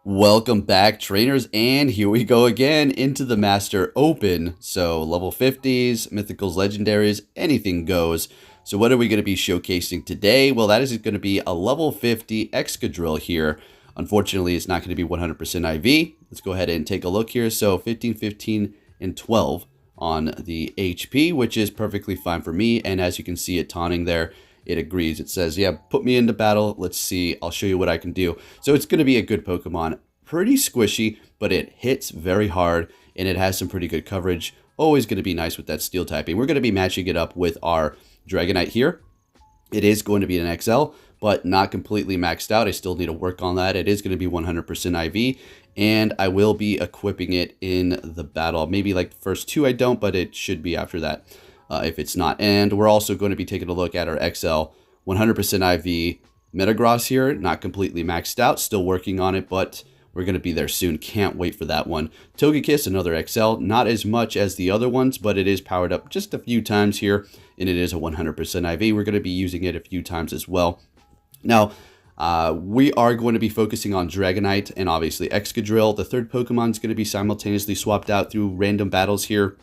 Welcome back, trainers, and here we go again into the Master Open. So level 50s, mythicals, legendaries, anything goes. So what are we going to be showcasing today? Well, that is going to be a level 50 Excadrill here. Unfortunately, it's not going to be 100% IV. Let's go ahead and take a look here. So 15, 15, and 12 on the HP, which is perfectly fine for me. And as you can see it taunting there, it agrees. It says, yeah, put me into battle. Let's see. I'll show you what I can do. So it's going to be a good Pokemon. Pretty squishy, but it hits very hard, and it has some pretty good coverage. Always going to be nice with that steel typing. We're going to be matching it up with our Dragonite here. It is going to be an XL, but not completely maxed out. I still need to work on that. It is going to be 100% IV, and I will be equipping it in the battle. Maybe like the first two I don't, but it should be after that. If it's not. And we're also going to be taking a look at our XL 100% IV Metagross here. Not completely maxed out. Still working on it, but we're going to be there soon. Can't wait for that one. Togekiss, another XL. Not as much as the other ones, but it is powered up just a few times here. And it is a 100% IV. We're going to be using it a few times as well. Now, we are going to be focusing on Dragonite and obviously Excadrill. The third Pokemon is going to be simultaneously swapped out through random battles here.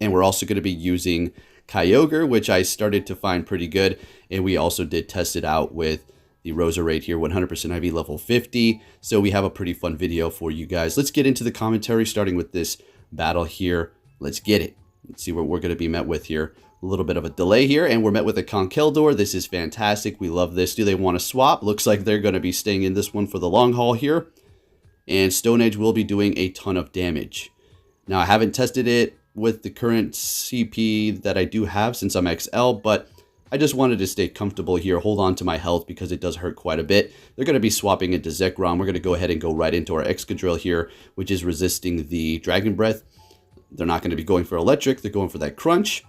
And we're also going to be using Kyogre, which I started to find pretty good. And we also did test it out with the Roserade here, 100% IV level 50. So we have a pretty fun video for you guys. Let's get into the commentary, starting with this battle here. Let's get it. Let's see what we're going to be met with here. A little bit of a delay here, and we're met with a Conkeldurr. This is fantastic. We love this. Do they want to swap? Looks like they're going to be staying in this one for the long haul here. And Stone Edge will be doing a ton of damage. Now, I haven't tested it with the current CP that I do have since I'm XL, but I just wanted to stay comfortable here, hold on to my health because it does hurt quite a bit. They're going to be swapping into Zekrom. We're going to go ahead and go right into our Excadrill here, which is resisting the Dragon Breath. They're not going to be going for electric. They're going for that crunch.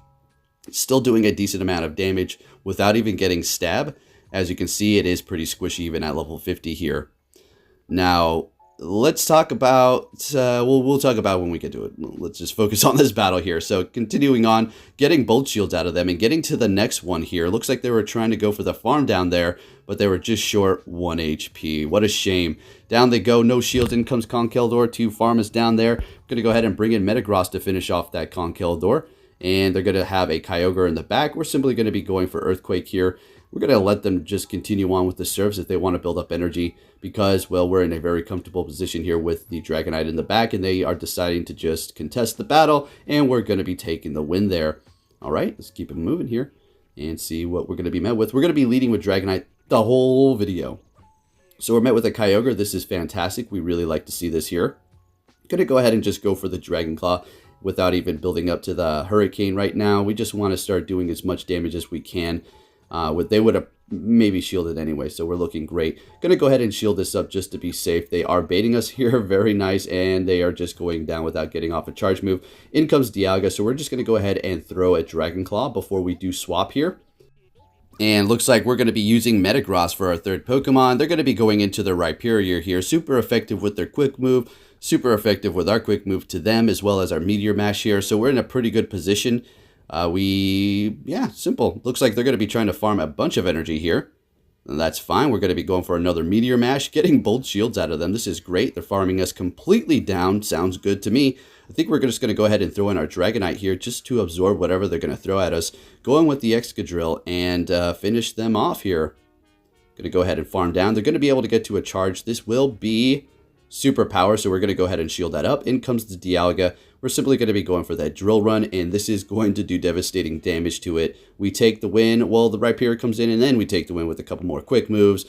Still doing a decent amount of damage without even getting stab. As you can see, it is pretty squishy even at level 50 here. Now, let's talk about, we'll talk about when we get to it. Let's just focus on this battle here. So continuing on, getting Bolt Shields out of them and getting to the next one here. Looks like they were trying to go for the farm down there, but they were just short 1 HP. What a shame. Down they go, no shield. In comes Conkeldurr to farm us down there. We're going to go ahead and bring in Metagross to finish off that Conkeldurr. And they're going to have a Kyogre in the back. We're simply going to be going for Earthquake here. We're going to let them just continue on with the serves if they want to build up energy because, well, we're in a very comfortable position here with the Dragonite in the back, and they are deciding to just contest the battle, and we're going to be taking the win there. All right, let's keep it moving here and see what we're going to be met with. We're going to be leading with Dragonite the whole video. So we're met with a Kyogre. This is fantastic. We really like to see this here. Going to go ahead and just go for the Dragon Claw without even building up to the Hurricane right now. We just want to start doing as much damage as we can. They would have maybe shielded anyway, so we're looking great. Gonna go ahead and shield this up just to be safe. They are baiting us here, very nice, and they are just going down without getting off a charge move. In comes Dialga, so we're just gonna go ahead and throw a Dragon Claw before we do swap here. And looks like we're going to be using Metagross for our third Pokemon. They're going to be going into the Rhyperior here. Super effective with their quick move. Super effective with our quick move to them, as well as our Meteor Mash here. So we're in a pretty good position. Simple. Looks like they're going to be trying to farm a bunch of energy here. And that's fine. We're going to be going for another Meteor Mash, getting Bolt Shields out of them. This is great. They're farming us completely down. Sounds good to me. I think we're just going to go ahead and throw in our Dragonite here just to absorb whatever they're going to throw at us. Going with the Excadrill and finish them off here. Going to go ahead and farm down. They're going to be able to get to a charge. This will be super power, so we're going to go ahead and shield that up. In comes the Dialga. We're simply going to be going for that Drill Run, and this is going to do devastating damage to it. We take the win. Well, the Rhyperior comes in, and then we take the win with a couple more quick moves.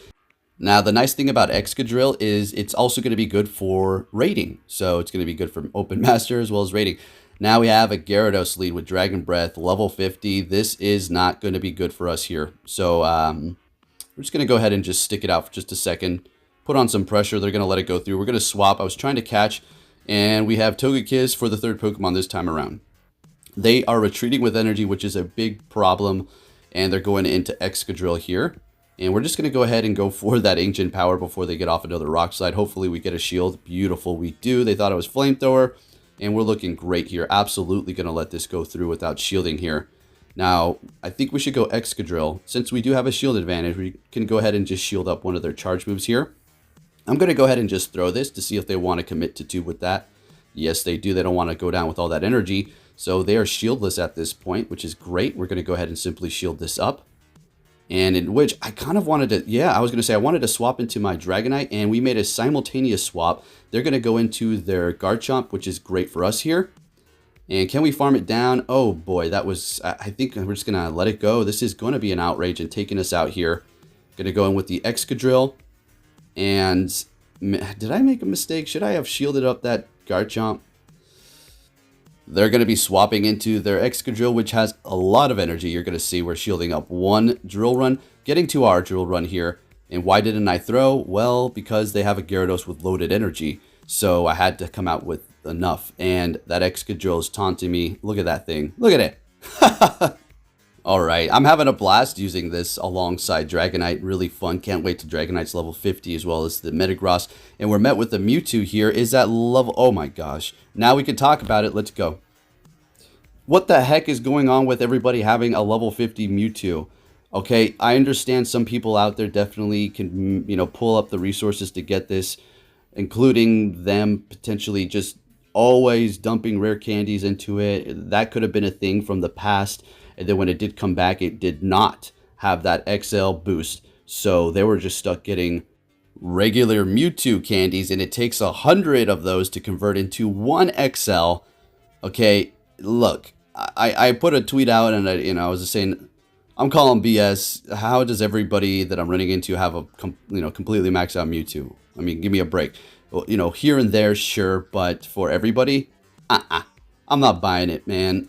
Now, the nice thing about Excadrill is it's also going to be good for raiding. So it's going to be good for Open Master as well as raiding. Now we have a Gyarados lead with Dragon Breath, level 50. This is not going to be good for us here. So we're just going to go ahead and just stick it out for just a second. Put on some pressure. They're going to let it go through. We're going to swap. I was trying to catch, and we have Togekiss for the third Pokemon this time around. They are retreating with energy, which is a big problem, and they're going into Excadrill here. And we're just going to go ahead and go for that Ancient Power before they get off another Rock Slide. Hopefully we get a shield. Beautiful, we do. They thought it was Flamethrower, and we're looking great here. Absolutely going to let this go through without shielding here. Now, I think we should go Excadrill. Since we do have a shield advantage, we can go ahead and just shield up one of their charge moves here. I'm going to go ahead and just throw this to see if they want to commit to 2 with that. Yes, they do. They don't want to go down with all that energy. So they are shieldless at this point, which is great. We're going to go ahead and simply shield this up. And in which I kind of wanted to, yeah, I was going to say I wanted to swap into my Dragonite, and we made a simultaneous swap. They're going to go into their Garchomp, which is great for us here. And can we farm it down? Oh boy, that was, I think we're just going to let it go. This is going to be an outrage and taking us out here. Going to go in with the Excadrill. And did I make a mistake? Should I have shielded up that Garchomp? They're going to be swapping into their Excadrill, which has a lot of energy. You're going to see we're shielding up 1 drill run, getting to our drill run here. And why didn't I throw? Well, because they have a Gyarados with loaded energy. So I had to come out with enough. And that Excadrill is taunting me. Look at that thing. Look at it. Alright, I'm having a blast using this alongside Dragonite. Really fun. Can't wait to Dragonite's level 50 as well as the Metagross. And we're met with the Mewtwo here. Is that level... Oh my gosh. Now we can talk about it. Let's go. What the heck is going on with everybody having a level 50 Mewtwo? Okay, I understand some people out there definitely can, you know, pull up the resources to get this, including them potentially just always dumping rare candies into it. That could have been a thing from the past. And then when it did come back, it did not have that XL boost. So they were just stuck getting regular Mewtwo candies. And it takes 100 of those to convert into 1 XL. Okay, look, I put a tweet out and I was just saying, I'm calling BS. How does everybody that I'm running into have a completely maxed out Mewtwo? I mean, give me a break. Well, you know, here and there, sure. But for everybody, I'm not buying it, man.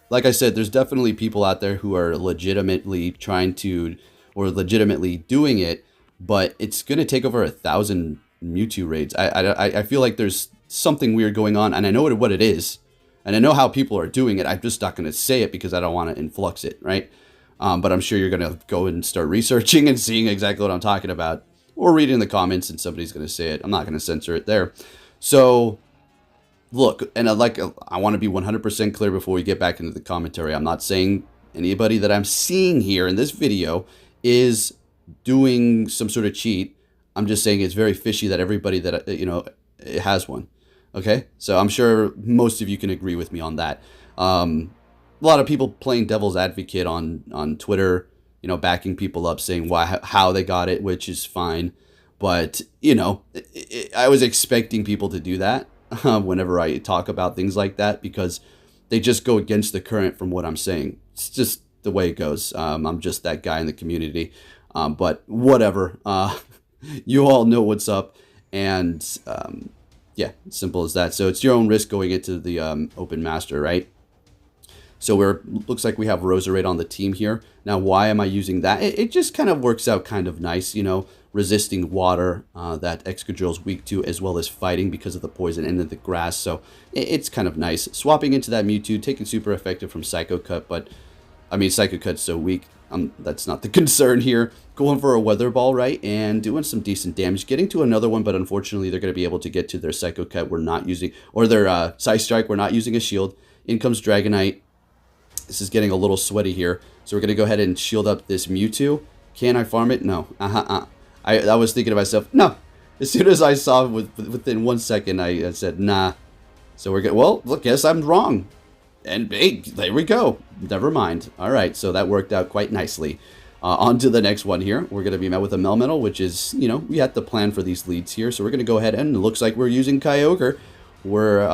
Like I said, there's definitely people out there who are legitimately trying to, or legitimately doing it, but it's going to take over 1,000 Mewtwo raids. I feel like there's something weird going on, and I know what it is, and I know how people are doing it. I'm just not going to say it because I don't want to influx it, right? But I'm sure you're going to go and start researching and seeing exactly what I'm talking about, or reading the comments and somebody's going to say it. I'm not going to censor it there. So... look, and I want to be 100% clear before we get back into the commentary. I'm not saying anybody that I'm seeing here in this video is doing some sort of cheat. I'm just saying it's very fishy that everybody that, you know, has one. Okay? So I'm sure most of you can agree with me on that. A lot of people playing devil's advocate on Twitter, you know, backing people up, saying how they got it, which is fine. But, you know, I was expecting people to do that. Whenever I talk about things like that, because they just go against the current from what I'm saying. It's just the way it goes. I'm just that guy in the community. But whatever. You all know what's up. And yeah, simple as that. So it's your own risk going into the Open Master, right? So looks like we have Roserade on the team here. Now, why am I using that? It just kind of works out kind of nice, you know, resisting water that Excadrill's weak to, as well as fighting because of the poison and the grass. So it's kind of nice. Swapping into that Mewtwo, taking super effective from Psycho Cut, but I mean, Psycho Cut's so weak. That's not the concern here. Going for a Weather Ball, right? And doing some decent damage. Getting to another one, but unfortunately, they're going to be able to get to their Psycho Cut. We're not using, or their Psy Strike. We're not using a shield. In comes Dragonite. This is getting a little sweaty here. So we're going to go ahead and shield up this Mewtwo. Can I farm it? No. I was thinking to myself, no. As soon as I saw within 1 second, I said, nah. So we're good. Well, look, guess I'm wrong. And hey, there we go. Never mind. All right, so that worked out quite nicely. On to the next one here. We're going to be met with a Melmetal, which is, you know, we had to plan for these leads here. So we're going to go ahead and it looks like we're using Kyogre. We're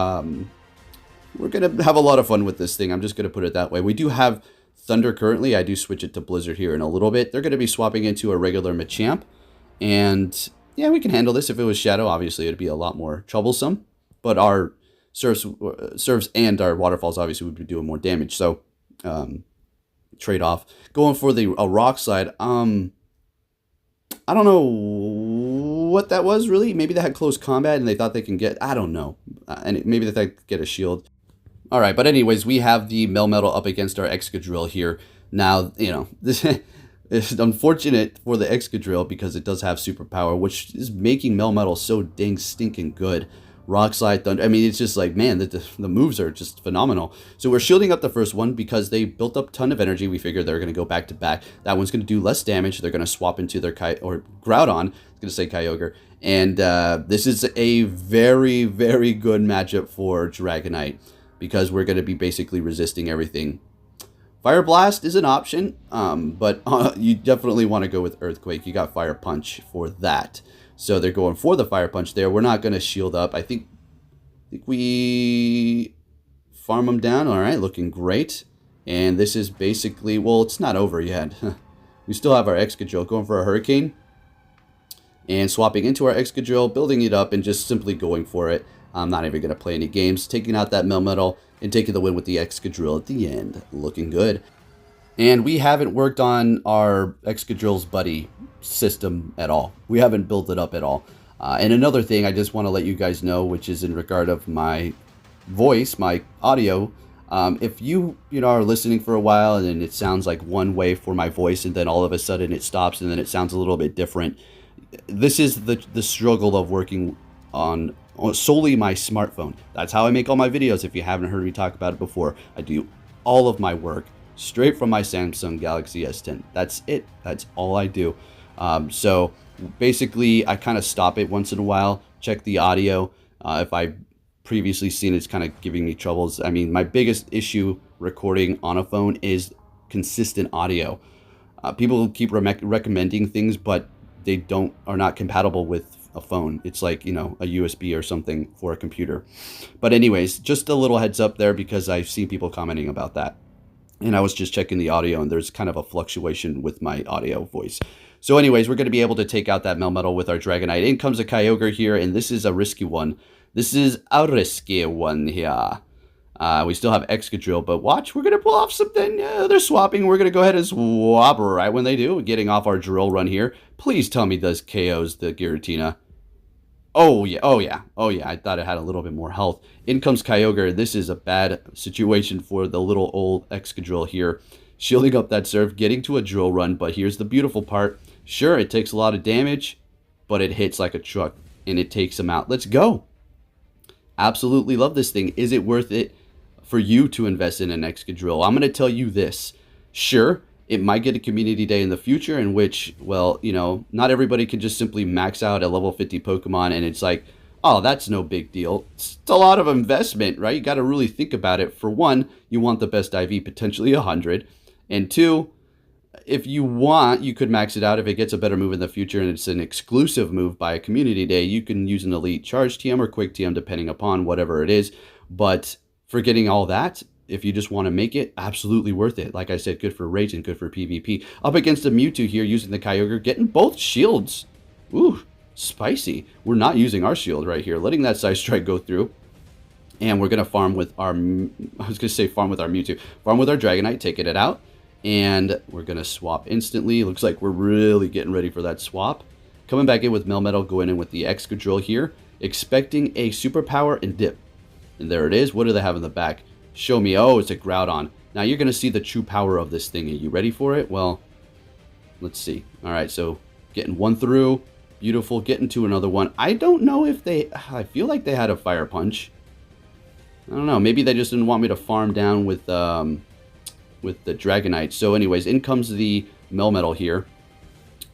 going to have a lot of fun with this thing. I'm just going to put it that way. We do have Thunder currently. I do switch it to Blizzard here in a little bit. They're going to be swapping into a regular Machamp. And yeah, we can handle this. If it was Shadow, obviously, it'd be a lot more troublesome. But our serves and our Waterfalls obviously would be doing more damage. So trade-off. Going for a Rock Slide. I don't know what that was, really. Maybe they had close combat and they thought they can get... I don't know. And maybe they thought they could get a shield. All right, but anyways, we have the Melmetal up against our Excadrill here. Now, you know, this is unfortunate for the Excadrill because it does have superpower, which is making Melmetal so dang stinking good. Rock Slide, Thunder. I mean, it's just like, man, the moves are just phenomenal. So we're shielding up the first one because they built up a ton of energy. We figured they're going to go back to back. That one's going to do less damage. They're going to swap into their Groudon. I was going to say Kyogre. And this is a very, very good matchup for Dragonite because we're going to be basically resisting everything. Fire Blast is an option, but you definitely want to go with Earthquake. You got Fire Punch for that. So they're going for the Fire Punch there. We're not going to shield up. I think we farm them down. All right, looking great. And this is basically, well, it's not over yet. We still have our Excadrill going for a Hurricane. And swapping into our Excadrill, building it up, and just simply going for it. I'm not even going to play any games. Taking out that Melmetal and taking the win with the Excadrill at the end. Looking good. And we haven't worked on our Excadrill's buddy system at all. We haven't built it up at all. And another thing I just want to let you guys know, which is in regard of my voice, my audio. If you are listening for a while and then it sounds like one way for my voice and then all of a sudden it stops and then it sounds a little bit different. This is the struggle of working on solely my smartphone. That's how I make all my videos. If you haven't heard me talk about it before, I do all of my work straight from my Samsung Galaxy S10. That's it. That's all I do. So basically, I kind of stop it once in a while, check the audio. If I previously seen it's kind of giving me troubles. I mean, my biggest issue recording on a phone is consistent audio. People keep recommending things, but they are not compatible with a phone. It's like, a USB or something for a computer. But anyways, just a little heads up there because I've seen people commenting about that. And I was just checking the audio and there's kind of a fluctuation with my audio voice. So anyways, we're going to be able to take out that Melmetal with our Dragonite. In comes a Kyogre here, and this is a risky one. This is a risky one here. We still have Excadrill, but watch, we're going to pull off something. They're swapping. We're going to go ahead and swap right when they do. Getting off our drill run here. Please tell me does KOs the Giratina. Oh, yeah. Oh, yeah. Oh, yeah. I thought it had a little bit more health. In comes Kyogre. This is a bad situation for the little old Excadrill here. Shielding up that serve, getting to a drill run, but here's the beautiful part. Sure, it takes a lot of damage, but it hits like a truck, and it takes him out. Let's go. Absolutely love this thing. Is it worth it for you to invest in an Excadrill? I'm going to tell you this. Sure, it might get a community day in the future in which, well, not everybody can just simply max out a level 50 Pokemon, and it's like, oh, that's no big deal. It's a lot of investment, right? You got to really think about it. For one, you want the best IV, potentially 100. And two, if you want, you could max it out. If it gets a better move in the future and it's an exclusive move by a community day, you can use an elite charge TM or quick TM depending upon whatever it is. But forgetting all that, if you just want to make it, absolutely worth it. Like I said, good for raids and good for PvP. Up against a Mewtwo here using the Kyogre, getting both shields. Ooh, spicy. We're not using our shield right here, letting that Side Strike go through. And we're going to farm with our, farm with our Mewtwo. Farm with our Dragonite, taking it out. And we're going to swap instantly. Looks like we're really getting ready for that swap. Coming back in with Melmetal, going in with the Excadrill here. Expecting a superpower and dip. And there it is. What do they have in the back? Show me. Oh, it's a Groudon. Now you're going to see the true power of this thing. Are you ready for it? Well, let's see. All right, so getting one through. Beautiful. Getting to another one. I don't know if they... I feel like they had a Fire Punch. I don't know. Maybe they just didn't want me to farm down with the Dragonite. So anyways, in comes the Melmetal here.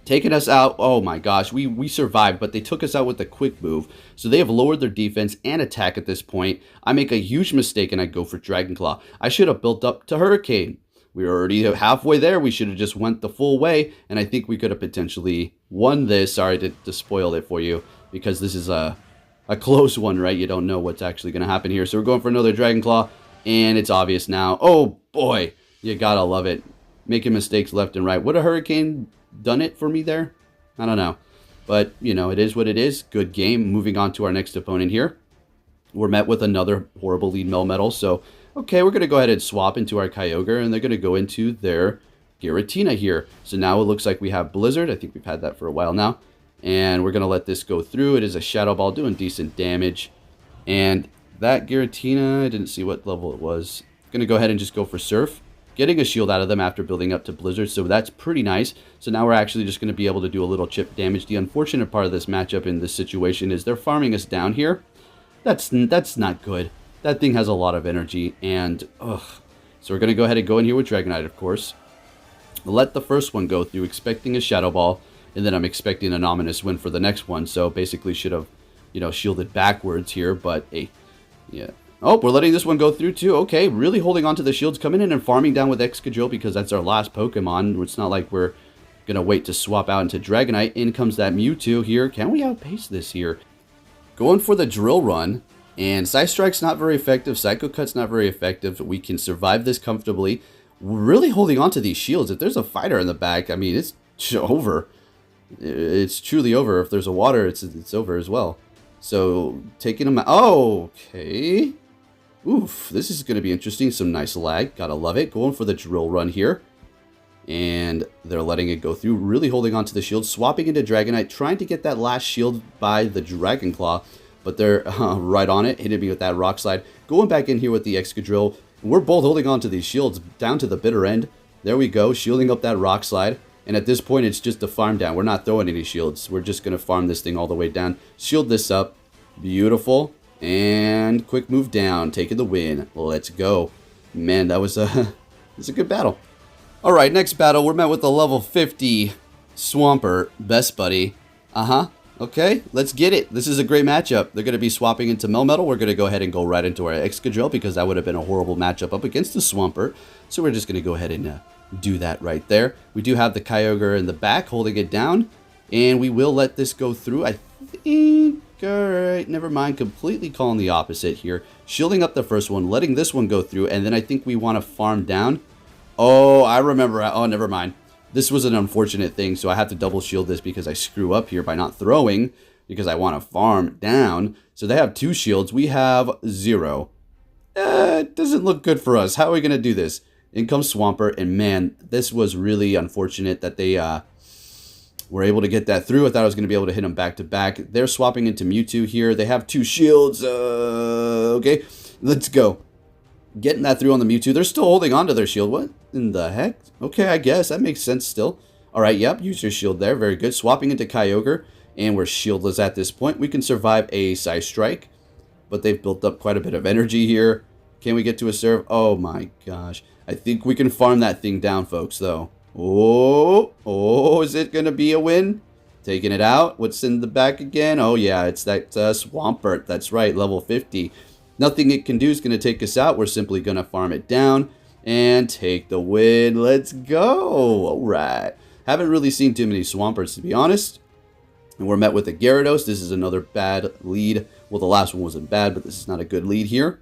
Taking us out. Oh my gosh, we survived, but they took us out with a quick move. So they have lowered their defense and attack at this point. I make a huge mistake and I go for Dragon Claw. I should have built up to Hurricane. We were already halfway there. We should have just went the full way, and I think we could have potentially won this. Sorry to spoil it for you, because this is a close one, right? You don't know what's actually going to happen here. So we're going for another Dragon Claw, and it's obvious now. Oh boy, you gotta love it. Making mistakes left and right. Would a Hurricane done it for me there? I don't know. But, it is what it is. Good game. Moving on to our next opponent here. We're met with another horrible lead Melmetal. So, okay, we're going to go ahead and swap into our Kyogre, and they're going to go into their Giratina here. So now it looks like we have Blizzard. I think we've had that for a while now. And we're going to let this go through. It is a Shadow Ball doing decent damage. And that Giratina, I didn't see what level it was. Going to go ahead and just go for Surf. Getting a shield out of them after building up to Blizzard, so that's pretty nice. So now we're actually just going to be able to do a little chip damage. The unfortunate part of this matchup in this situation is they're farming us down here. That's not good. That thing has a lot of energy, and ugh. So we're gonna go ahead and go in here with Dragonite, of course. Let the first one go through, expecting a Shadow Ball, and then I'm expecting an Ominous Wind for the next one. So basically should have, you know, shielded backwards here, but hey, yeah. Oh, we're letting this one go through too. Okay, really holding on to the shields, coming in and farming down with Excadrill because that's our last Pokemon. It's not like we're gonna wait to swap out into Dragonite. In comes that Mewtwo here. Can we outpace this here? Going for the Drill Run, and Psy Strike's not very effective. Psycho Cut's not very effective. We can survive this comfortably. We're really holding on to these shields. If there's a fighter in the back, I mean, it's over. It's truly over. If there's a water, it's over as well. So, taking them out. Oh, okay. Oof, this is going to be interesting. Some nice lag. Gotta love it. Going for the Drill Run here. And they're letting it go through. Really holding on to the shield. Swapping into Dragonite. Trying to get that last shield by the Dragon Claw. But they're right on it. Hitting me with that Rock Slide. Going back in here with the Excadrill. We're both holding on to these shields down to the bitter end. There we go. Shielding up that Rock Slide. And at this point, it's just a farm down. We're not throwing any shields. We're just going to farm this thing all the way down. Shield this up. Beautiful. And quick move down. Taking the win. Let's go. Man, that was a good battle. Alright, next battle. We're met with a level 50 Swampert. Best buddy. Okay, let's get it. This is a great matchup. They're going to be swapping into Melmetal. We're going to go ahead and go right into our Excadrill because that would have been a horrible matchup up against the Swampert. So we're just going to go ahead and do that right there. We do have the Kyogre in the back holding it down. And we will let this go through. I think... Alright, never mind. Completely calling the opposite here. Shielding up the first one. Letting this one go through. And then I think we want to farm down. Oh, I remember. Oh, never mind. This was an unfortunate thing. So I have to double shield this because I screw up here by not throwing. Because I want to farm down. So they have 2 shields. We have 0. It doesn't look good for us. How are we going to do this? In comes Swampert, and man, this was really unfortunate that they were able to get that through. I thought I was going to be able to hit them back to back. They're swapping into Mewtwo here. They have 2 shields. Okay, let's go. Getting that through on the Mewtwo. They're still holding on to their shield. What in the heck? Okay, I guess that makes sense still. All right, yep, use your shield there. Very good. Swapping into Kyogre, and we're shieldless at this point. We can survive a Psy Strike, but they've built up quite a bit of energy here. Can we get to a serve? Oh my gosh. I think we can farm that thing down, folks, though. Oh, is it going to be a win? Taking it out. What's in the back again? Oh, yeah, it's that Swampert. That's right, level 50. Nothing it can do is going to take us out. We're simply going to farm it down and take the win. Let's go. All right. Haven't really seen too many Swamperts, to be honest. And we're met with a Gyarados. This is another bad lead. Well, the last one wasn't bad, but this is not a good lead here.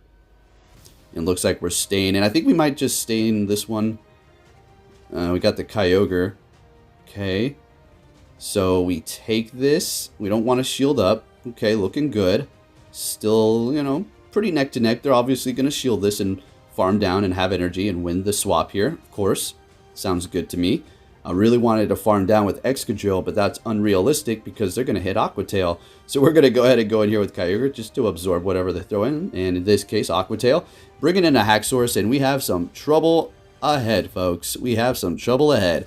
It looks like we're staying, and I think we might just stay in this one. We got the Kyogre. Okay. So we take this. We don't want to shield up. Okay, looking good. Still, you know, pretty neck to neck. They're obviously going to shield this and farm down and have energy and win the swap here, of course. Sounds good to me. I really wanted to farm down with Excadrill, but that's unrealistic because they're going to hit Aqua Tail. So we're going to go ahead and go in here with Kyogre just to absorb whatever they throw in. And in this case, Aqua Tail. Bringing in a Haxorus, and we have some trouble ahead, folks. We have some trouble ahead.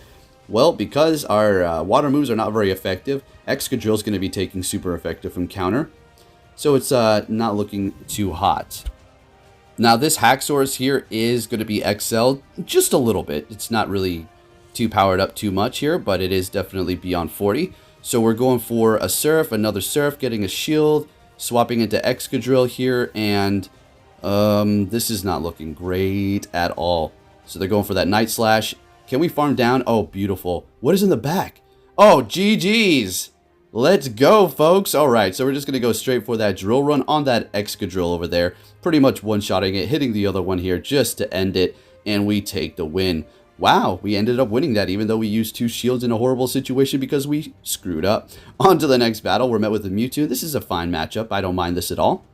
Well, because our water moves are not very effective, Excadrill is going to be taking super effective from counter. So it's not looking too hot. Now, this Haxorus here is going to be XL just a little bit. It's not really too powered up too much here, but it is definitely beyond 40. So we're going for a Surf, another Surf, getting a shield, swapping into Excadrill here, and this is not looking great at all. So they're going for that Night Slash. Can we farm down? Oh, beautiful. What is in the back? Oh, GG's. Let's go, folks. All right, so we're just going to go straight for that Drill Run on that Excadrill over there. Pretty much one-shotting it, hitting the other one here just to end it, and we take the win. Wow, we ended up winning that even though we used 2 shields in a horrible situation because we screwed up. On to the next battle. We're met with the Mewtwo. This is a fine matchup. I don't mind this at all.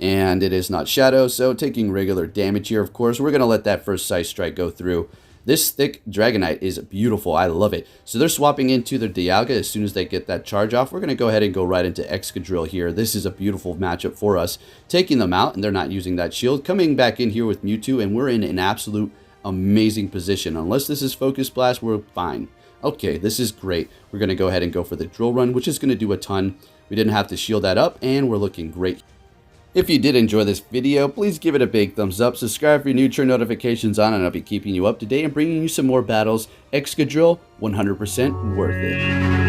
And it is not Shadow, so taking regular damage here, of course. We're going to let that first Psy Strike go through. This thick Dragonite is beautiful. I love it. So they're swapping into their Dialga as soon as they get that charge off. We're going to go ahead and go right into Excadrill here. This is a beautiful matchup for us. Taking them out, and they're not using that shield. Coming back in here with Mewtwo, and we're in an absolute amazing position. Unless this is Focus Blast, we're fine. Okay, this is great. We're going to go ahead and go for the Drill Run, which is going to do a ton. We didn't have to shield that up, and we're looking great. If you did enjoy this video, please give it a big thumbs up, subscribe if you're new, turn notifications on, and I'll be keeping you up to date and bringing you some more battles. Excadrill, 100% worth it.